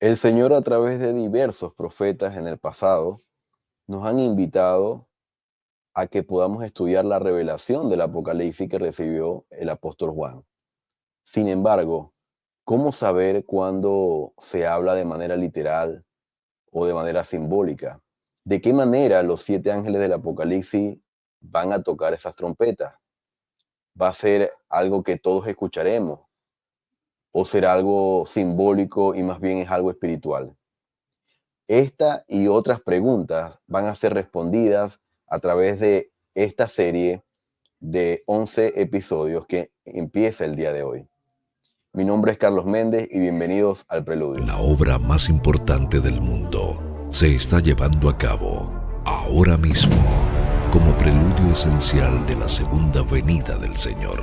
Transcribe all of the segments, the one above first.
El Señor a través de diversos profetas en el pasado nos han invitado a que podamos estudiar la revelación del Apocalipsis que recibió el apóstol Juan. Sin embargo, ¿cómo saber cuándo se habla de manera literal o de manera simbólica? ¿De qué manera los siete ángeles del Apocalipsis van a tocar esas trompetas? ¿Va a ser algo que todos escucharemos o será algo simbólico y más bien es algo espiritual? Esta y otras preguntas van a ser respondidas a través de esta serie de 11 episodios que empieza el día de hoy. Mi nombre es Carlos Méndez y bienvenidos al Preludio. La obra más importante del mundo se está llevando a cabo ahora mismo como preludio esencial de la segunda venida del Señor.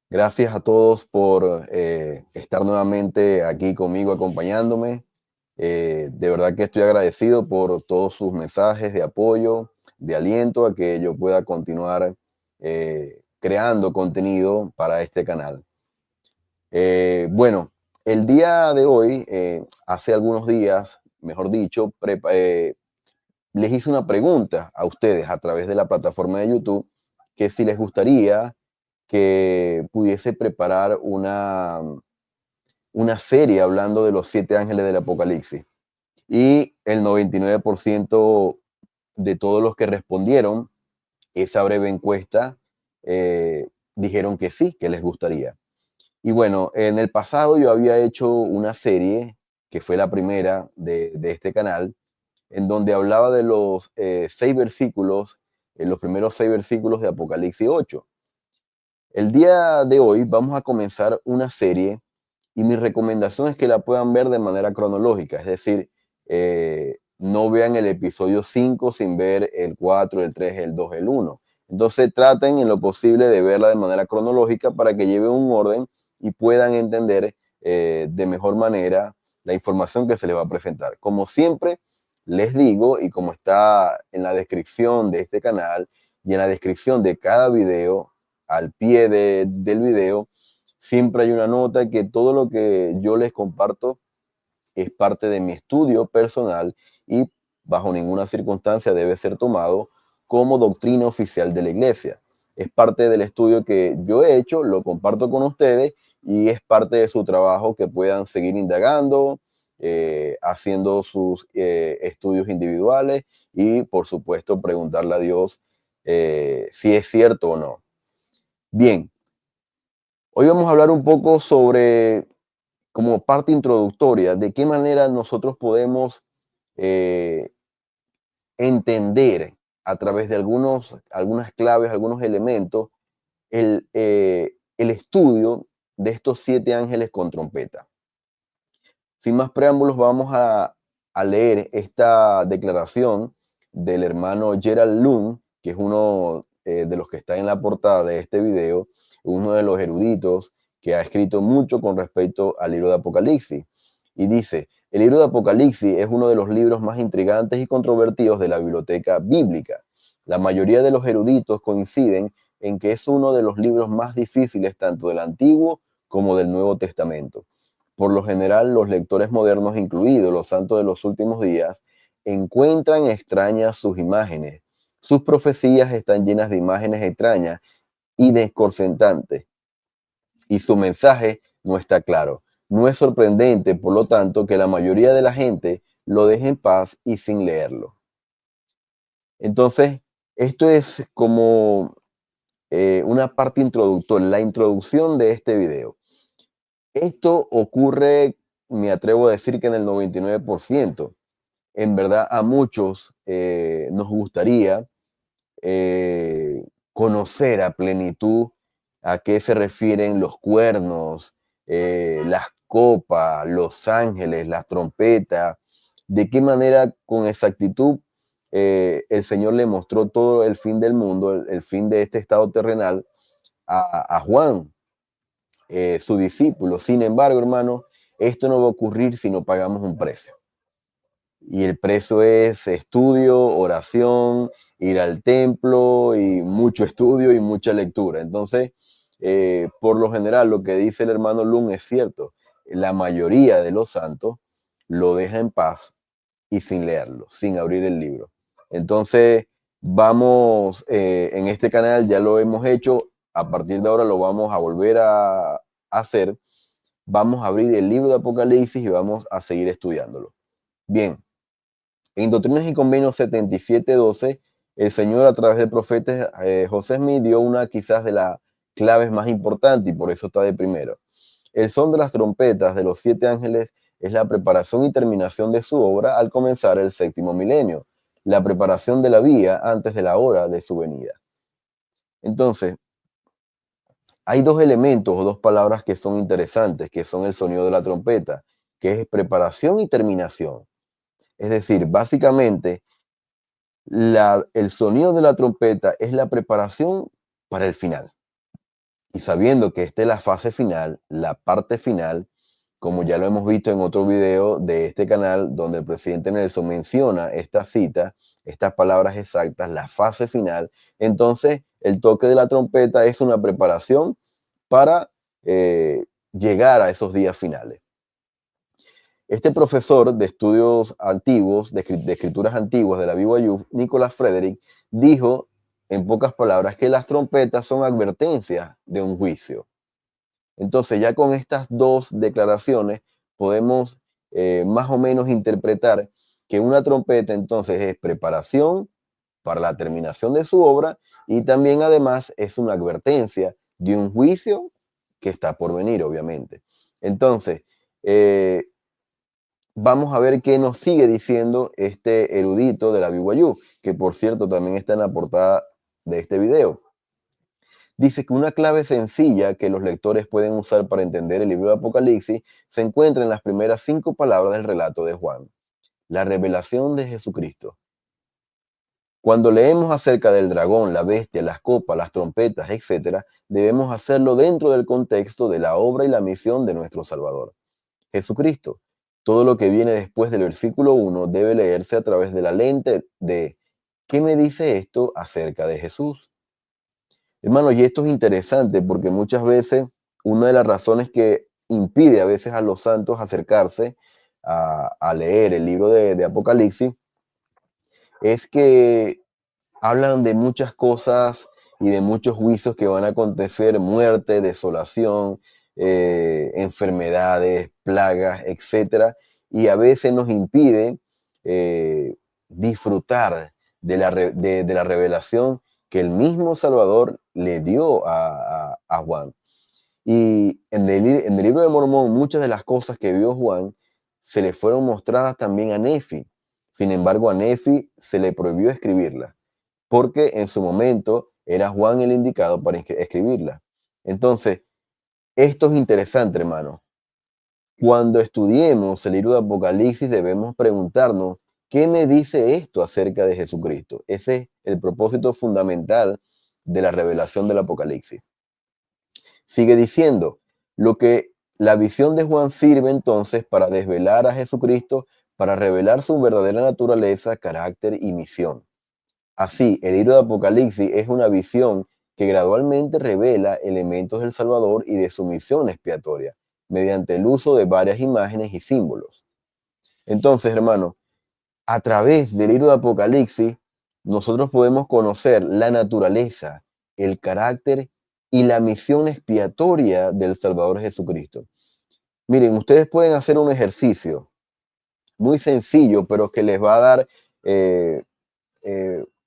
Gracias a todos por estar nuevamente aquí conmigo acompañándome. De verdad que estoy agradecido por todos sus mensajes de apoyo, de aliento a que yo pueda continuar creando contenido para este canal. Bueno, el día de hoy, hace algunos días, mejor dicho, les hice una pregunta a ustedes a través de la plataforma de YouTube, que si les gustaría que pudiese preparar una serie hablando de los siete ángeles del Apocalipsis. Y el 99% de todos los que respondieron esa breve encuesta dijeron que sí, que les gustaría. Y bueno, en el pasado yo había hecho una serie, que fue la primera de este canal, en donde hablaba de los 6 versículos, los primeros 6 versículos de Apocalipsis 8. El día de hoy vamos a comenzar una serie y mi recomendación es que la puedan ver de manera cronológica, es decir, no vean el episodio 5 sin ver el 4, el 3, el 2, el 1. Entonces traten en lo posible de verla de manera cronológica para que lleve un orden y puedan entender de mejor manera la información que se les va a presentar. Como siempre les digo, y como está en la descripción de este canal y en la descripción de cada video, al pie del video, siempre hay una nota que todo lo que yo les comparto es parte de mi estudio personal y bajo ninguna circunstancia debe ser tomado como doctrina oficial de la iglesia. Es parte del estudio que yo he hecho, lo comparto con ustedes y es parte de su trabajo que puedan seguir indagando, haciendo sus estudios individuales y por supuesto preguntarle a Dios si es cierto o no. Bien, hoy vamos a hablar un poco sobre, como parte introductoria, de qué manera nosotros podemos eh, entender a través de algunas claves, algunos elementos, el estudio de estos siete ángeles con trompeta. Sin más preámbulos, vamos a leer esta declaración del hermano Gerald Lund, que es uno de los que está en la portada de este video, uno de los eruditos que ha escrito mucho con respecto al libro de Apocalipsis. Y dice, el libro de Apocalipsis es uno de los libros más intrigantes y controvertidos de la biblioteca bíblica. La mayoría de los eruditos coinciden en que es uno de los libros más difíciles tanto del Antiguo como del Nuevo Testamento. Por lo general, los lectores modernos, incluidos los santos de los últimos días, encuentran extrañas sus imágenes. Sus profecías están llenas de imágenes extrañas y desconcertantes, y su mensaje no está claro. No es sorprendente, por lo tanto, que la mayoría de la gente lo deje en paz y sin leerlo. Entonces, esto es como una parte introductoria, la introducción de este video. Esto ocurre, me atrevo a decir que en el 99%. En verdad, a muchos nos gustaría conocer a plenitud a qué se refieren los cuernos, las copas, los ángeles, las trompetas, de qué manera con exactitud el Señor le mostró todo el fin del mundo, el fin de este estado terrenal a Juan, su discípulo. Sin embargo, hermano, esto no va a ocurrir si no pagamos un precio. Y el precio es estudio, oración, ir al templo y mucho estudio y mucha lectura. Entonces, por lo general, lo que dice el hermano Lund es cierto. la mayoría de los santos lo deja en paz y sin leerlo, sin abrir el libro. Entonces, vamos, en este canal ya lo hemos hecho, a partir de ahora lo vamos a volver a hacer. Vamos a abrir el libro de Apocalipsis y vamos a seguir estudiándolo. Bien, en Doctrinas y Convenios 77:12, el Señor a través del profeta José Smith dio una quizás de las claves más importantes y por eso está de primero. El son de las trompetas de los 7 ángeles es la preparación y terminación de su obra al comenzar el 7º milenio, la preparación de la vía antes de la hora de su venida. Entonces, hay dos elementos o dos palabras que son interesantes, que son el sonido de la trompeta, que es preparación y terminación. Es decir, básicamente, el sonido de la trompeta es la preparación para el final. Y sabiendo que esta es la fase final, la parte final, como ya lo hemos visto en otro video de este canal, donde el presidente Nelson menciona esta cita, estas palabras exactas, la fase final, entonces el toque de la trompeta es una preparación para llegar a esos días finales. Este profesor de estudios antiguos, de escrituras antiguas de la BYU, Nicholas Frederick, dijo en pocas palabras que las trompetas son advertencias de un juicio. Entonces, ya con estas dos declaraciones podemos más o menos interpretar que una trompeta entonces es preparación para la terminación de su obra y también además es una advertencia de un juicio que está por venir, obviamente. Entonces, vamos a ver qué nos sigue diciendo este erudito de la BYU, que por cierto también está en la portada de este video. Dice que una clave sencilla que los lectores pueden usar para entender el libro de Apocalipsis se encuentra en las primeras 5 palabras del relato de Juan, la revelación de Jesucristo. Cuando leemos acerca del dragón, la bestia, las copas, las trompetas, etc., debemos hacerlo dentro del contexto de la obra y la misión de nuestro Salvador, Jesucristo. Todo lo que viene después del versículo 1 debe leerse a través de la lente de ¿qué me dice esto acerca de Jesús? Hermano, y esto es interesante porque muchas veces una de las razones que impide a veces a los santos acercarse a leer el libro de Apocalipsis es que hablan de muchas cosas y de muchos juicios que van a acontecer, muerte, desolación, enfermedades, plagas, etcétera, y a veces nos impide disfrutar de la revelación que el mismo Salvador le dio a Juan. Y en el libro de Mormón, muchas de las cosas que vio Juan se le fueron mostradas también a Nefi. Sin embargo, a Nefi se le prohibió escribirlas, porque en su momento era Juan el indicado para escribirla. Entonces, esto es interesante, hermano. Cuando estudiemos el libro de Apocalipsis, debemos preguntarnos, ¿qué me dice esto acerca de Jesucristo? Ese es el propósito fundamental de la revelación del Apocalipsis. Sigue diciendo, lo que la visión de Juan sirve entonces para desvelar a Jesucristo, para revelar su verdadera naturaleza, carácter y misión. Así, el libro de Apocalipsis es una visión que gradualmente revela elementos del Salvador y de su misión expiatoria, mediante el uso de varias imágenes y símbolos. Entonces, hermano, a través del libro de Apocalipsis, nosotros podemos conocer la naturaleza, el carácter y la misión expiatoria del Salvador Jesucristo. Miren, ustedes pueden hacer un ejercicio muy sencillo, pero que les va a dar eh,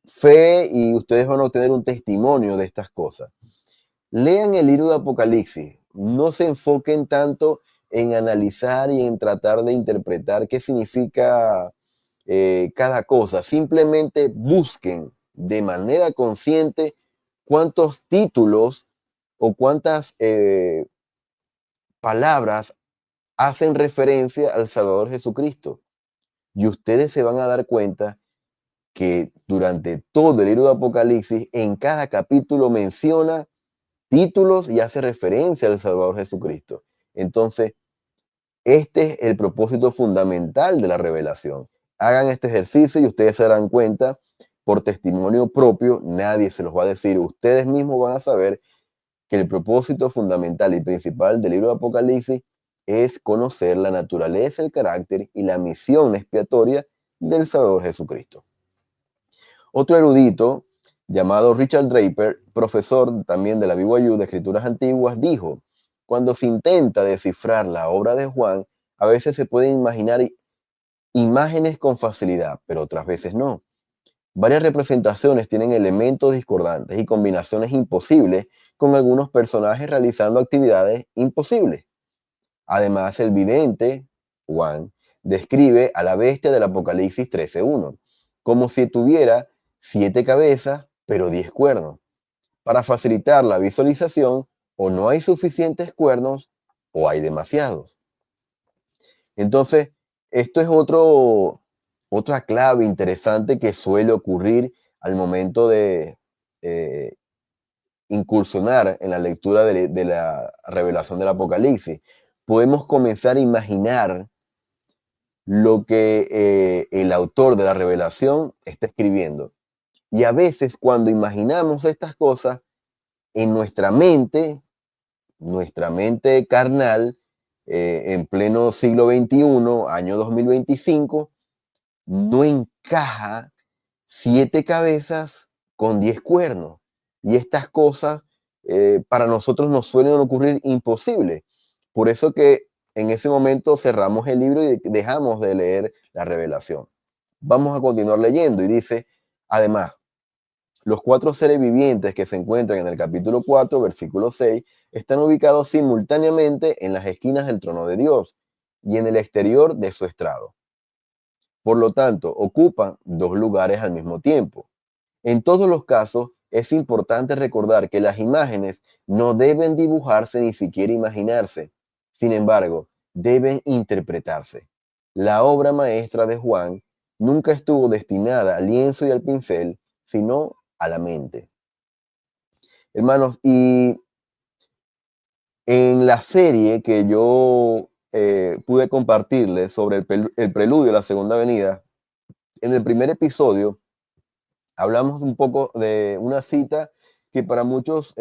fe y ustedes van a obtener un testimonio de estas cosas. Lean el libro de Apocalipsis, no se enfoquen tanto en analizar y en tratar de interpretar qué significa cada cosa, simplemente busquen de manera consciente cuántos títulos o cuántas palabras hacen referencia al Salvador Jesucristo. Y ustedes se van a dar cuenta que durante todo el libro de Apocalipsis, en cada capítulo menciona títulos y hace referencia al Salvador Jesucristo. Entonces, este es el propósito fundamental de la revelación. Hagan este ejercicio y ustedes se darán cuenta por testimonio propio, nadie se los va a decir, ustedes mismos van a saber que el propósito fundamental y principal del libro de Apocalipsis es conocer la naturaleza, el carácter y la misión expiatoria del Salvador Jesucristo. Otro erudito llamado Richard Draper, profesor también de la BYU de Escrituras Antiguas, dijo: cuando se intenta descifrar la obra de Juan, a veces se pueden imaginar imágenes con facilidad, pero otras veces no. Varias representaciones tienen elementos discordantes y combinaciones imposibles, con algunos personajes realizando actividades imposibles. Además, el vidente, Juan, describe a la bestia del Apocalipsis 13:1 como si tuviera 7 cabezas, pero 10 cuernos. Para facilitar la visualización, o no hay suficientes cuernos o hay demasiados. Entonces, esto es otra clave interesante que suele ocurrir al momento de eh, incursionar en la lectura de la revelación del Apocalipsis. Podemos comenzar a imaginar lo que el autor de la revelación está escribiendo. Y a veces cuando imaginamos estas cosas en nuestra mente carnal, en pleno siglo XXI, año 2025, no encaja 7 cabezas con 10 cuernos. Y estas cosas para nosotros nos suelen ocurrir imposibles. Por eso que en ese momento cerramos el libro y dejamos de leer la revelación. Vamos a continuar leyendo y dice: además, los 4 seres vivientes que se encuentran en el capítulo 4, versículo 6, están ubicados simultáneamente en las esquinas del trono de Dios y en el exterior de su estrado. Por lo tanto, ocupan 2 lugares al mismo tiempo. En todos los casos, es importante recordar que las imágenes no deben dibujarse ni siquiera imaginarse. Sin embargo, deben interpretarse. La obra maestra de Juan nunca estuvo destinada al lienzo y al pincel, sino a la mente. Hermanos, y en la serie que yo pude compartirles sobre el preludio de la segunda venida, en el primer episodio hablamos un poco de una cita que para muchos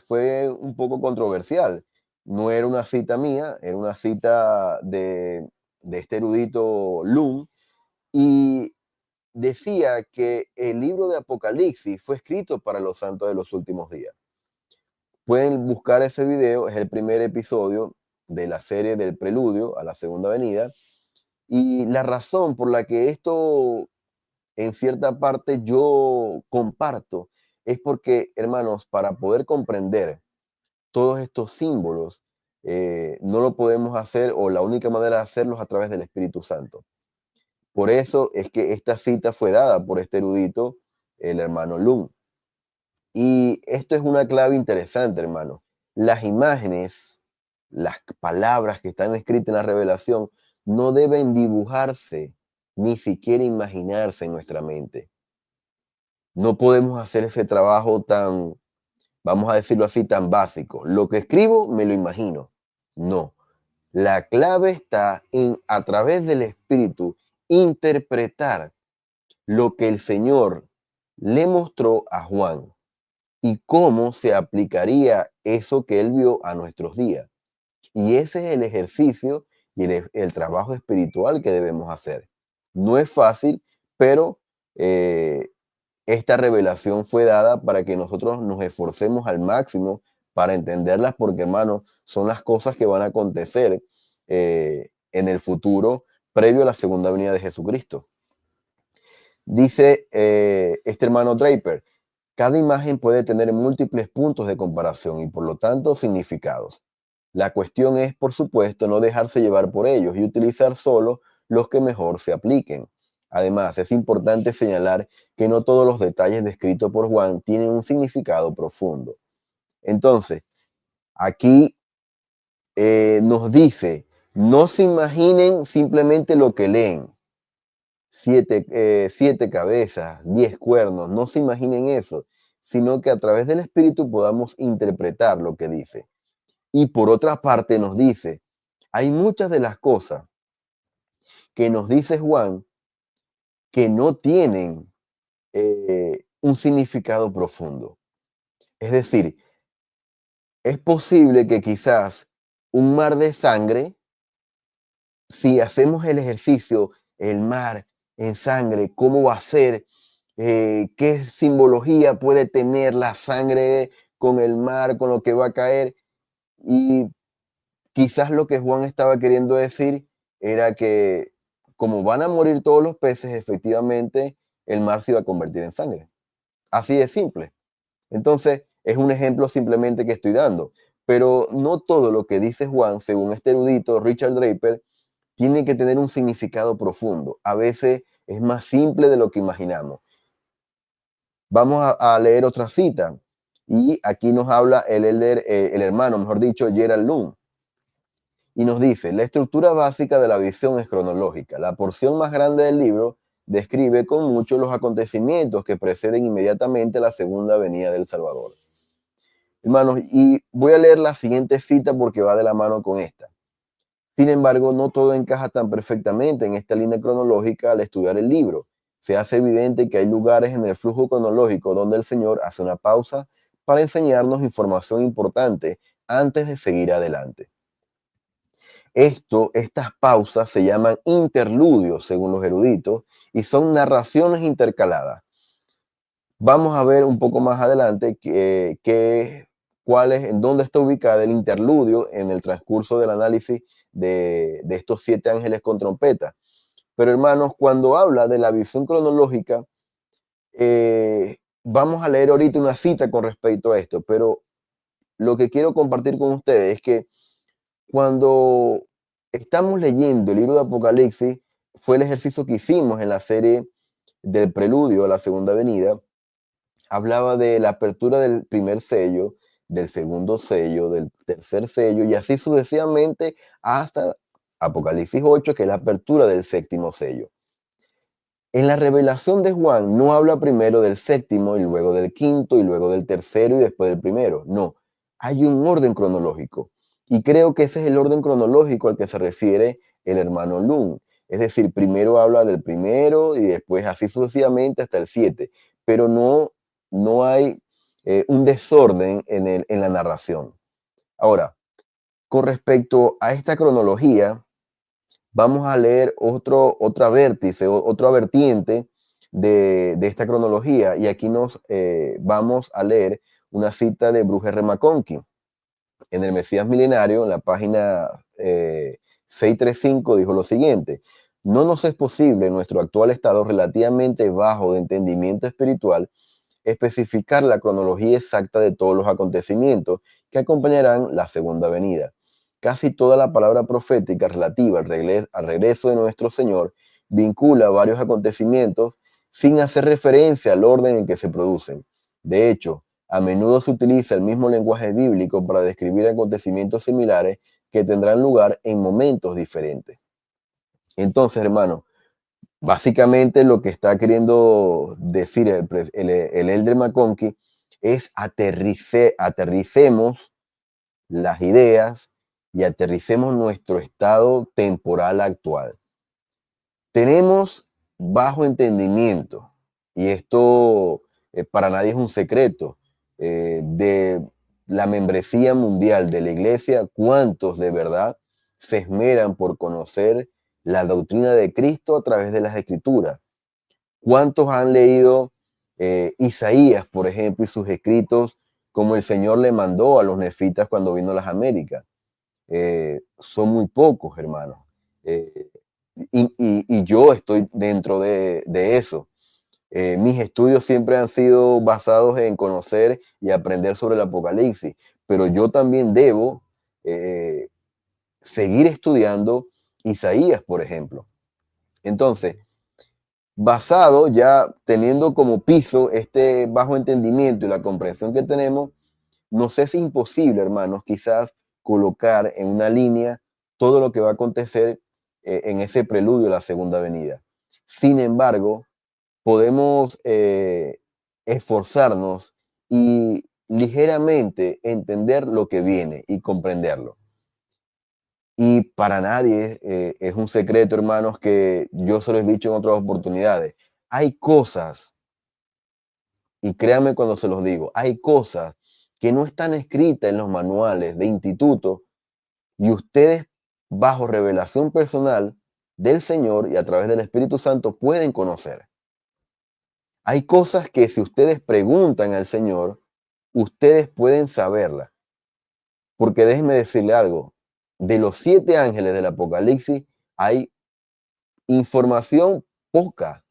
fue un poco controversial. No era una cita mía, era una cita de este erudito Lum, y decía que el libro de Apocalipsis fue escrito para los santos de los últimos días. Pueden buscar ese video, es el primer episodio de la serie del preludio a la segunda venida. Y la razón por la que esto en cierta parte yo comparto es porque, hermanos, para poder comprender todos estos símbolos, no lo podemos hacer, o la única manera de hacerlos es a través del Espíritu Santo. Por eso es que esta cita fue dada por este erudito, el hermano Lum. Y esto es una clave interesante, hermano. Las imágenes, las palabras que están escritas en la revelación, no deben dibujarse, ni siquiera imaginarse en nuestra mente. No podemos hacer ese trabajo tan, vamos a decirlo así, tan básico. Lo que escribo me lo imagino. No. La clave está en, a través del Espíritu, interpretar lo que el Señor le mostró a Juan y cómo se aplicaría eso que él vio a nuestros días. Y ese es el ejercicio y el trabajo espiritual que debemos hacer. No es fácil, pero esta revelación fue dada para que nosotros nos esforcemos al máximo para entenderlas, porque, hermanos, son las cosas que van a acontecer en el futuro previo a la segunda venida de Jesucristo. Dice este hermano Draper: cada imagen puede tener múltiples puntos de comparación y por lo tanto significados. La cuestión es, por supuesto, no dejarse llevar por ellos y utilizar solo los que mejor se apliquen. Además, es importante señalar que no todos los detalles descritos por Juan tienen un significado profundo. Entonces, aquí nos dice: no se imaginen simplemente lo que leen. 7 cabezas, 10 cuernos, no se imaginen eso, sino que a través del Espíritu podamos interpretar lo que dice. Y por otra parte nos dice, hay muchas de las cosas que nos dice Juan que no tienen un significado profundo. Es decir, es posible que quizás un mar de sangre si hacemos el ejercicio, el mar en sangre, ¿cómo va a ser? ¿Qué simbología puede tener la sangre con el mar, con lo que va a caer? Y quizás lo que Juan estaba queriendo decir era que como van a morir todos los peces, efectivamente el mar se iba a convertir en sangre. Así de simple. Entonces, es un ejemplo simplemente que estoy dando. Pero no todo lo que dice Juan, según este erudito Richard Draper, tiene que tener un significado profundo. A veces es más simple de lo que imaginamos. Vamos a leer otra cita. Y aquí nos habla el hermano, mejor dicho, Gerald Lund. Y nos dice, la estructura básica de la visión es cronológica. La porción más grande del libro describe con mucho los acontecimientos que preceden inmediatamente la segunda venida del Salvador. Hermanos, y voy a leer la siguiente cita porque va de la mano con esta. Sin embargo, no todo encaja tan perfectamente en esta línea cronológica al estudiar el libro. Se hace evidente que hay lugares en el flujo cronológico donde el Señor hace una pausa para enseñarnos información importante antes de seguir adelante. Estas pausas se llaman interludios, según los eruditos, y son narraciones intercaladas. Vamos a ver un poco más adelante en dónde está ubicada el interludio en el transcurso del análisis de estos 7 ángeles con trompeta. Pero hermanos, cuando habla de la visión cronológica, vamos a leer ahorita una cita con respecto a esto, pero lo que quiero compartir con ustedes es que cuando estamos leyendo el libro de Apocalipsis, fue el ejercicio que hicimos en la serie del preludio a la segunda venida, hablaba de la apertura del primer sello, del segundo sello, del tercer sello, y así sucesivamente hasta Apocalipsis 8, que es la apertura del séptimo sello. En la revelación de Juan no habla primero del séptimo y luego del quinto y luego del tercero y después del primero. No, hay un orden cronológico. Y creo que ese es el orden cronológico al que se refiere el hermano Lund. Es decir, primero habla del primero y después así sucesivamente hasta el 7. Pero no hay un desorden en la narración. Ahora, con respecto a esta cronología, vamos a leer otra vértice, otra vertiente de esta cronología. Y aquí nos vamos a leer una cita de Bruce R. McConkie. En el Mesías Milenario, en la página 635, dijo lo siguiente: no nos es posible en nuestro actual estado relativamente bajo de entendimiento espiritual especificar la cronología exacta de todos los acontecimientos que acompañarán la segunda venida. Casi toda la palabra profética relativa al regreso de nuestro Señor vincula varios acontecimientos sin hacer referencia al orden en que se producen. De hecho, a menudo se utiliza el mismo lenguaje bíblico para describir acontecimientos similares que tendrán lugar en momentos diferentes. Entonces, hermano, básicamente lo que está queriendo decir el Elder McConkie es aterricemos las ideas y aterricemos nuestro estado temporal actual. Tenemos bajo entendimiento, y esto para nadie es un secreto, de la membresía mundial de la iglesia, cuántos de verdad se esmeran por conocer la doctrina de Cristo a través de las escrituras. ¿Cuántos han leído Isaías, por ejemplo, y sus escritos como el Señor le mandó a los nefitas cuando vino a las Américas? Son muy pocos, hermanos. Eh, y yo estoy dentro de eso. Mis estudios siempre han sido basados en conocer y aprender sobre el Apocalipsis, pero yo también debo eh, seguir estudiando Isaías, por ejemplo. Entonces, basado ya teniendo como piso este bajo entendimiento y la comprensión que tenemos, nos es imposible, hermanos, quizás colocar en una línea todo lo que va a acontecer en ese preludio de la segunda venida. Sin embargo, podemos esforzarnos y ligeramente entender lo que viene y comprenderlo. Y para nadie es un secreto, hermanos, que yo se lo he dicho en otras oportunidades. Hay cosas, y créanme cuando se los digo, hay cosas que no están escritas en los manuales de instituto y ustedes bajo revelación personal del Señor y a través del Espíritu Santo pueden conocer. Hay cosas que si ustedes preguntan al Señor, ustedes pueden saberlas. Porque déjenme decirle algo, de los 7 ángeles del Apocalipsis hay información poca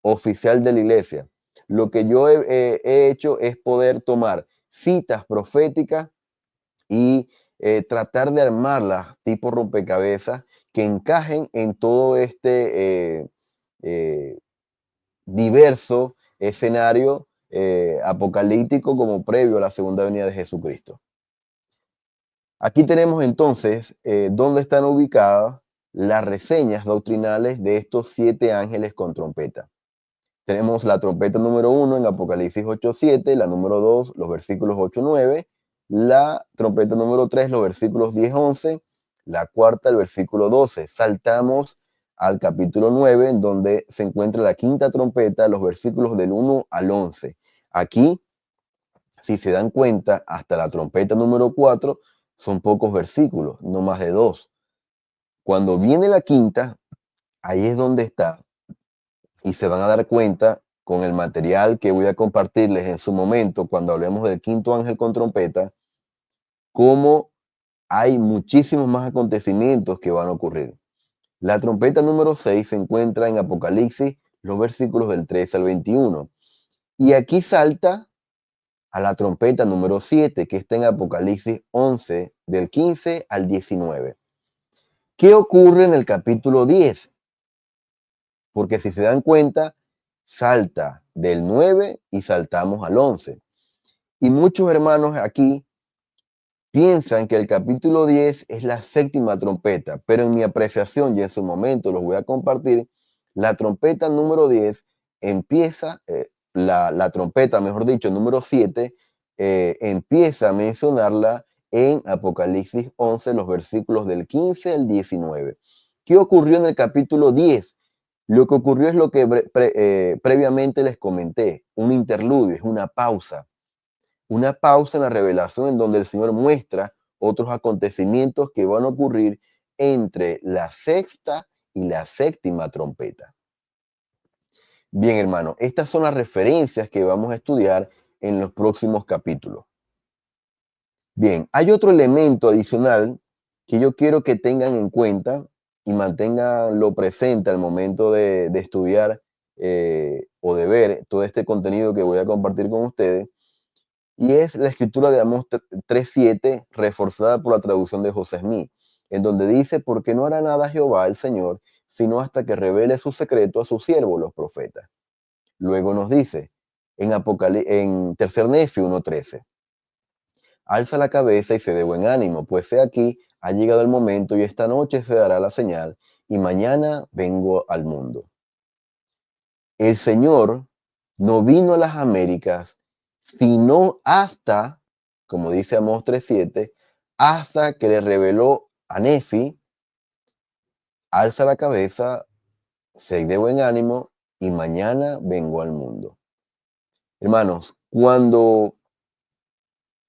oficial de la iglesia. Lo que yo he hecho es poder tomar citas proféticas y tratar de armarlas tipo rompecabezas que encajen en todo este eh, diverso escenario apocalíptico como previo a la segunda venida de Jesucristo. Aquí tenemos entonces dónde están ubicadas las reseñas doctrinales de estos 7 ángeles con trompeta. Tenemos la trompeta número 1 en Apocalipsis 8:7, la número 2, los versículos 8-9, la trompeta número 3, los versículos 10-11, la cuarta, el versículo 12. Saltamos al capítulo 9, en donde se encuentra la quinta trompeta, los versículos del 1 al 11. Aquí, si se dan cuenta, hasta la trompeta número 4 son pocos versículos, no más de 2. Cuando viene la quinta, ahí es donde está y se van a dar cuenta con el material que voy a compartirles en su momento cuando hablemos del quinto ángel con trompeta, cómo hay muchísimos más acontecimientos que van a ocurrir. La trompeta número 6 se encuentra en Apocalipsis, los versículos del 13 al 21. Y aquí salta a la trompeta número 7, que está en Apocalipsis 11, del 15 al 19. ¿Qué ocurre en el capítulo 10? Porque si se dan cuenta, salta del 9 y saltamos al 11. Y muchos hermanos aquí piensan que el capítulo 10 es la séptima trompeta, pero en mi apreciación y en su momento los voy a compartir, la trompeta número 10 empieza, la trompeta, mejor dicho, número 7, empieza a mencionarla en Apocalipsis 11, los versículos del 15 al 19. ¿Qué ocurrió en el capítulo 10? Lo que ocurrió es lo que previamente les comenté, un interludio, es una pausa en la revelación en donde el Señor muestra otros acontecimientos que van a ocurrir entre la sexta y la séptima trompeta. Bien, hermano, estas son las referencias que vamos a estudiar en los próximos capítulos. Bien, hay otro elemento adicional que yo quiero que tengan en cuenta y mantenganlo presente al momento de estudiar o de ver todo este contenido que voy a compartir con ustedes, y es la escritura de Amós 3:7, reforzada por la traducción de José Smith, en donde dice: porque no hará nada Jehová el Señor, sino hasta que revele su secreto a sus siervos los profetas. Luego nos dice en Tercer Nefi 1:13: alza la cabeza y sé de buen ánimo, pues he aquí, ha llegado el momento y esta noche se dará la señal, y mañana vengo al mundo. El Señor no vino a las Américas, sino hasta, como dice Amós 3:7, hasta que le reveló a Nefi: alza la cabeza, sé de buen ánimo, y mañana vengo al mundo. Hermanos, cuando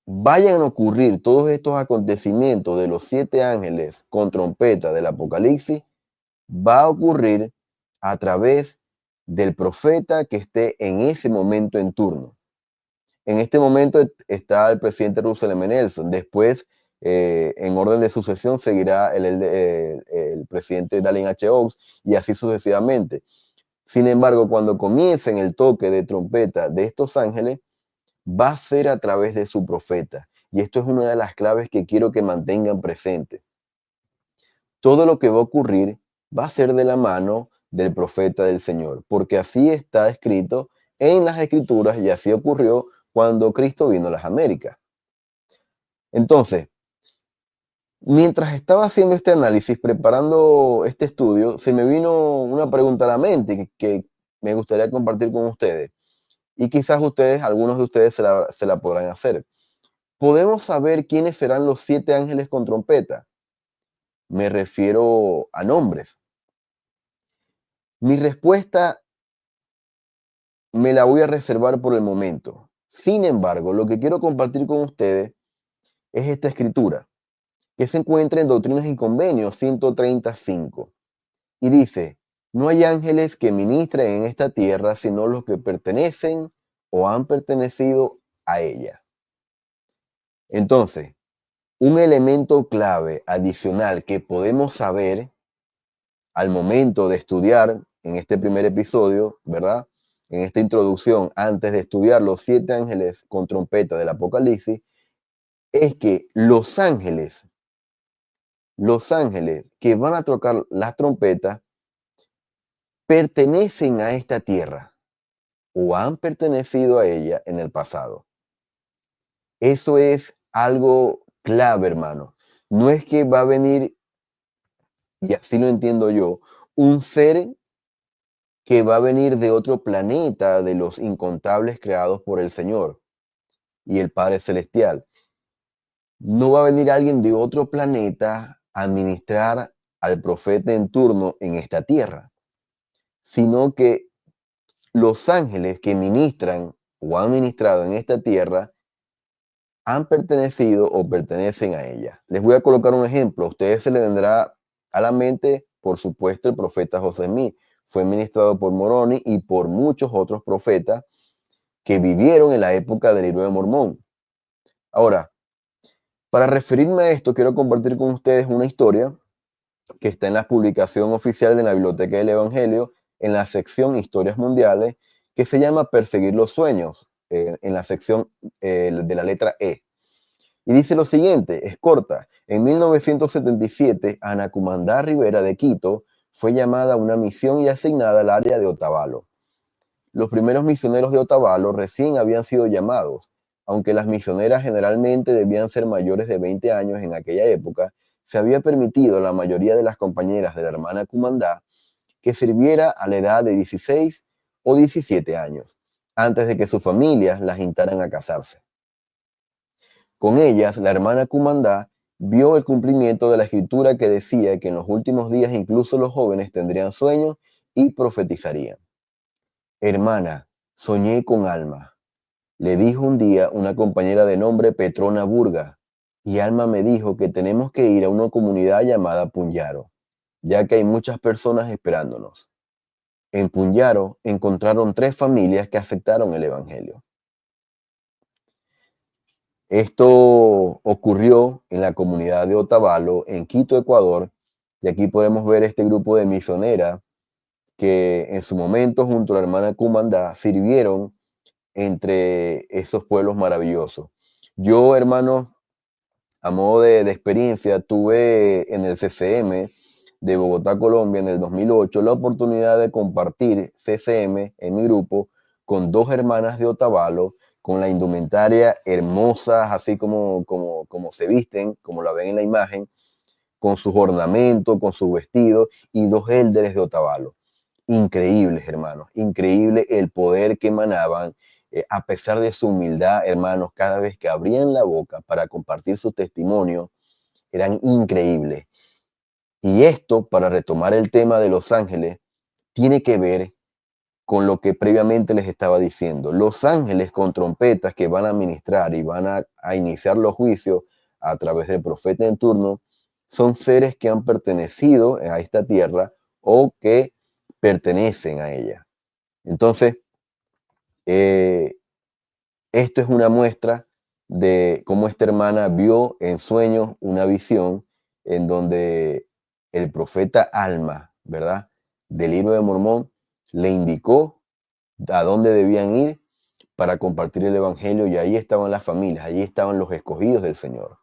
vayan a ocurrir todos estos acontecimientos de los 7 ángeles con trompeta del Apocalipsis, va a ocurrir a través del profeta que esté en ese momento en turno. En este momento está el presidente Russell M. Nelson. Después, en orden de sucesión, seguirá el presidente Dallin H. Oaks y así sucesivamente. Sin embargo, cuando comiencen el toque de trompeta de estos ángeles, va a ser a través de su profeta. Y esto es una de las claves que quiero que mantengan presente. Todo lo que va a ocurrir va a ser de la mano del profeta del Señor, porque así está escrito en las Escrituras y así ocurrió cuando Cristo vino a las Américas. Entonces, mientras estaba haciendo este análisis, preparando este estudio, se me vino una pregunta a la mente que me gustaría compartir con ustedes. Y quizás ustedes, algunos de ustedes se la podrán hacer. ¿Podemos saber quiénes serán los 7 ángeles con trompeta? Me refiero a nombres. Mi respuesta me la voy a reservar por el momento. Sin embargo, lo que quiero compartir con ustedes es esta escritura. que se encuentra en Doctrinas y Convenios 135. Y dice, no hay ángeles que ministren en esta tierra, sino los que pertenecen o han pertenecido a ella. Entonces, un elemento clave adicional que podemos saber al momento de estudiar en este primer episodio, ¿verdad? En esta introducción, antes de estudiar los 7 ángeles con trompeta del Apocalipsis, es que los ángeles que van a tocar las trompetas pertenecen a esta tierra o han pertenecido a ella en el pasado. Eso es algo clave, hermano. No es que va a venir, y así lo entiendo yo, un ser que va a venir de otro planeta, de los incontables creados por el Señor y el Padre Celestial. No va a venir alguien de otro planeta a ministrar al profeta en turno en esta tierra, sino que los ángeles que ministran o han ministrado en esta tierra han pertenecido o pertenecen a ella. Les voy a colocar un ejemplo. A ustedes se les vendrá a la mente, por supuesto, el profeta José Smith. Fue ministrado por Moroni y por muchos otros profetas que vivieron en la época del libro de Mormón. Ahora, para referirme a esto, quiero compartir con ustedes una historia que está en la publicación oficial de la Biblioteca del Evangelio, en la sección Historias Mundiales, que se llama Perseguir los Sueños, en la sección de la letra E. Y dice lo siguiente, es corta. En 1977, Ana Cumandá Rivera de Quito fue llamada a una misión y asignada al área de Otavalo. Los primeros misioneros de Otavalo recién habían sido llamados, aunque las misioneras generalmente debían ser mayores de 20 años en aquella época, se había permitido a la mayoría de las compañeras de la hermana Cumandá que sirviera a la edad de 16 o 17 años, antes de que sus familias las instaran a casarse. Con ellas, la hermana Cumandá vio el cumplimiento de la escritura que decía que en los últimos días incluso los jóvenes tendrían sueños y profetizarían. Hermana, soñé con Alma, le dijo un día una compañera de nombre Petrona Burga, y Alma me dijo que tenemos que ir a una comunidad llamada Punyaro, ya que hay muchas personas esperándonos. En Punyaro encontraron 3 familias que aceptaron el Evangelio. Esto ocurrió en la comunidad de Otavalo, en Quito, Ecuador, y aquí podemos ver este grupo de misioneras que en su momento, junto a la hermana Cumandá, sirvieron entre esos pueblos maravillosos. Yo, hermano, a modo de experiencia, tuve en el CCM de Bogotá, Colombia, en el 2008, la oportunidad de compartir CCM en mi grupo con 2 hermanas de Otavalo, con la indumentaria hermosa, así como se visten, como la ven en la imagen, con sus ornamentos, con sus vestidos, y 2 élderes de Otavalo. Increíbles, hermanos, increíble el poder que emanaban, a pesar de su humildad, hermanos, cada vez que abrían la boca para compartir su testimonio, eran increíbles. Y esto, para retomar el tema de los ángeles, tiene que ver con lo que previamente les estaba diciendo. Los ángeles con trompetas que van a ministrar y van a iniciar los juicios a través del profeta en turno, son seres que han pertenecido a esta tierra o que pertenecen a ella. Entonces, esto es una muestra de cómo esta hermana vio en sueños una visión en donde el profeta Alma, ¿verdad? Del libro de Mormón, le indicó a dónde debían ir para compartir el evangelio, y ahí estaban las familias, ahí estaban los escogidos del Señor.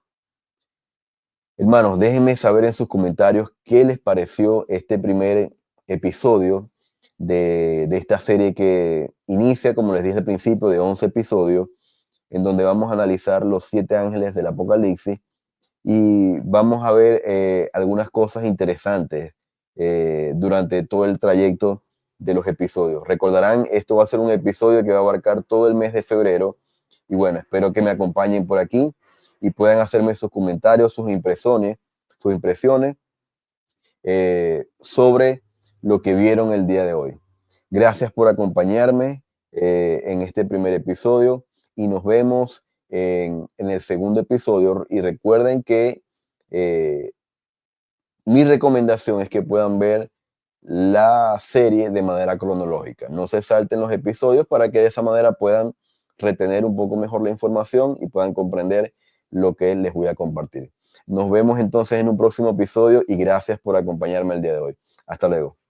Hermanos, déjenme saber en sus comentarios qué les pareció este primer episodio de esta serie que inicia, como les dije al principio, de 11 episodios, en donde vamos a analizar los 7 ángeles del Apocalipsis y vamos a ver algunas cosas interesantes durante todo el trayecto de los episodios. Recordarán, esto va a ser un episodio que va a abarcar todo el mes de febrero, y bueno, espero que me acompañen por aquí y puedan hacerme sus comentarios, sus impresiones sobre lo que vieron el día de hoy. Gracias por acompañarme en este primer episodio y nos vemos en el segundo episodio. Y recuerden que mi recomendación es que puedan ver la serie de manera cronológica. No se salten los episodios para que de esa manera puedan retener un poco mejor la información y puedan comprender lo que les voy a compartir. Nos vemos entonces en un próximo episodio y gracias por acompañarme el día de hoy. Hasta luego.